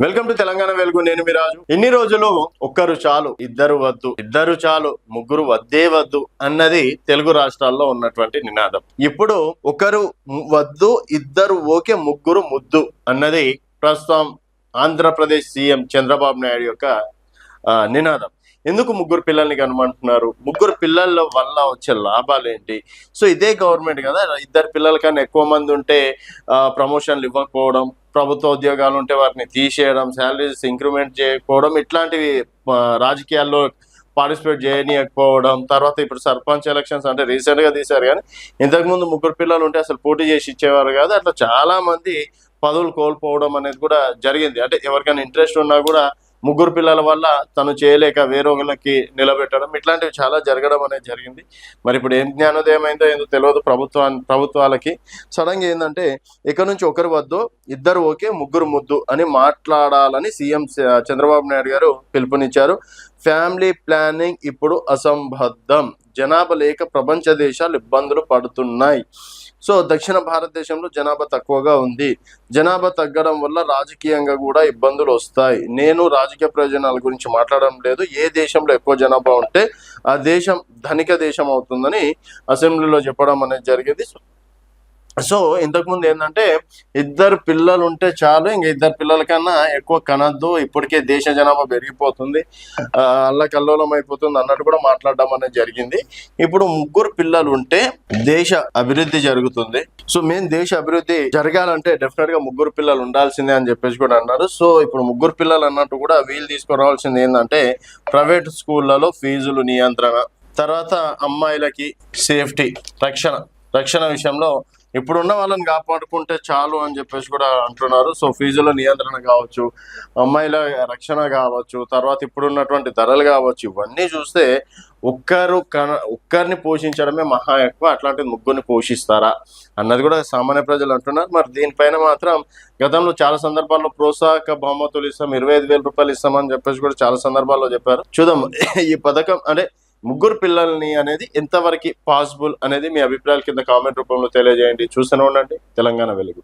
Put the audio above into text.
Welcome to Telangana వెలుగు. నేను మీ రాజు. ఇన్ని రోజులు ఒక్కరు చాలు, ఇద్దరు వద్దు, ఇద్దరు చాలు, ముగ్గురు వద్దే వద్దు అన్నది తెలుగు రాష్ట్రాల్లో ఉన్నటువంటి నినాదం. ఇప్పుడు ఒకరు వద్దు, ఇద్దరు ఓకే, ముగ్గురు ముద్దు అన్నది ప్రస్తుతం ఆంధ్రప్రదేశ్ సీఎం చంద్రబాబు నాయుడు యొక్క నినాదం. ఎందుకు ముగ్గురు పిల్లల్ని కనమంటున్నారు? ముగ్గురు పిల్లల వల్ల వచ్చే లాభాలు ఏంటి? సో ఇదే గవర్నమెంట్ కదా, ఇద్దరు పిల్లల కన్నా ఎక్కువ మంది ఉంటే ప్రమోషన్లు ఇవ్వకపోవడం, ప్రభుత్వ ఉద్యోగాలు ఉంటే వాటిని తీసేయడం, శాలరీస్ ఇంక్రిమెంట్ చేయకపోవడం, ఇట్లాంటివి రాజకీయాల్లో పార్టిసిపేట్ చేయనీయకపోవడం. తర్వాత ఇప్పుడు సర్పంచ్ ఎలక్షన్స్ అంటే రీసెంట్గా తీశారు, కానీ ఇంతకుముందు ముగ్గురు పిల్లలు ఉంటే అసలు పోటీ చేసి ఇచ్చేవారు కాదు. అట్లా చాలా మంది పదవులు కోల్పోవడం అనేది కూడా జరిగింది. అంటే ఎవరికైనా ఇంట్రెస్ట్ ఉన్నా కూడా ముగ్గురు పిల్లల వల్ల తను చేయలేక వేరొకరికి నిలబెట్టడం, ఇట్లాంటివి చాలా జరగడం అనేది జరిగింది. మరి ఇప్పుడు ఏం జ్ఞానోదయం అయిందో ఏందో తెలియదు ప్రభుత్వాలకి. సడన్గా ఏంటంటే ఇక్కడ నుంచి ఒకరు వద్దు, ఇద్దరు ఓకే, ముగ్గురు ముద్దు అని మాట్లాడాలని సీఎం చంద్రబాబు నాయుడు గారు పిలుపునిచ్చారు. ఫ్యామిలీ ప్లానింగ్ ఇప్పుడు అసంబద్ధం, జనాభా లేక ప్రపంచ దేశాలు ఇబ్బందులు పడుతున్నాయి. సో దక్షిణ భారతదేశంలో జనాభా తక్కువగా ఉంది. జనాభా తగ్గడం వల్ల రాజకీయంగా కూడా ఇబ్బందులు వస్తాయి. నేను రాజకీయ ప్రయోజనాల గురించి మాట్లాడడం లేదు. ఏ దేశంలో ఎక్కువ జనాభా ఉంటే ఆ దేశం ధనిక దేశం అవుతుందని అసెంబ్లీలో చెప్పడం అనేది జరిగింది. సో ఇంతకుముందు ఏంటంటే ఇద్దరు పిల్లలు ఉంటే చాలు, ఇంకా ఇద్దరు పిల్లల కన్నా ఎక్కువ కనద్దు, ఇప్పటికే దేశ జనాభా పెరిగిపోతుంది, అల్లకల్లోలం అయిపోతుంది అన్నట్టు కూడా మాట్లాడడం అనేది జరిగింది. ఇప్పుడు ముగ్గురు పిల్లలు ఉంటే దేశ అభివృద్ధి జరుగుతుంది. సో మెయిన్ దేశ అభివృద్ధి జరగాలంటే డెఫినెట్ గా ముగ్గురు పిల్లలు ఉండాల్సిందే అని చెప్పేసి కూడా అన్నారు. సో ఇప్పుడు ముగ్గురు పిల్లలు అన్నట్టు కూడా వీళ్ళు తీసుకురావాల్సింది ఏంటంటే ప్రైవేట్ స్కూళ్ళలో ఫీజులు నియంత్రణ, తర్వాత అమ్మాయిలకి సేఫ్టీ, రక్షణ విషయంలో ఇప్పుడున్న వాళ్ళని కాపాడుకుంటే చాలు అని చెప్పేసి కూడా అంటున్నారు. సో ఫీజుల నియంత్రణ కావచ్చు, అమ్మాయిల రక్షణ కావచ్చు, తర్వాత ఇప్పుడున్నటువంటి ధరలు కావచ్చు, ఇవన్నీ చూస్తే ఒక్కరిని పోషించడమే మహా ఎక్కువ, అట్లాంటి ముగ్గురిని పోషిస్తారా అన్నది కూడా సామాన్య ప్రజలు అంటున్నారు. మరి దీనిపైన మాత్రం గతంలో చాలా సందర్భాల్లో ప్రోత్సాహక బహుమతులు ఇస్తాం, 25,000 రూపాయలు ఇస్తామని చెప్పేసి కూడా చాలా సందర్భాల్లో చెప్పారు. చూద్దాం ఈ పథకం అంటే ముగ్గురు పిల్లల్ని అనేది ఎంతవరకు పాసిబుల్ అనేది మీ అభిప్రాయాల కింద కామెంట్ రూపంలో తెలియజేయండి. చూస్తూనే ఉండండి తెలంగాణ వెలుగు.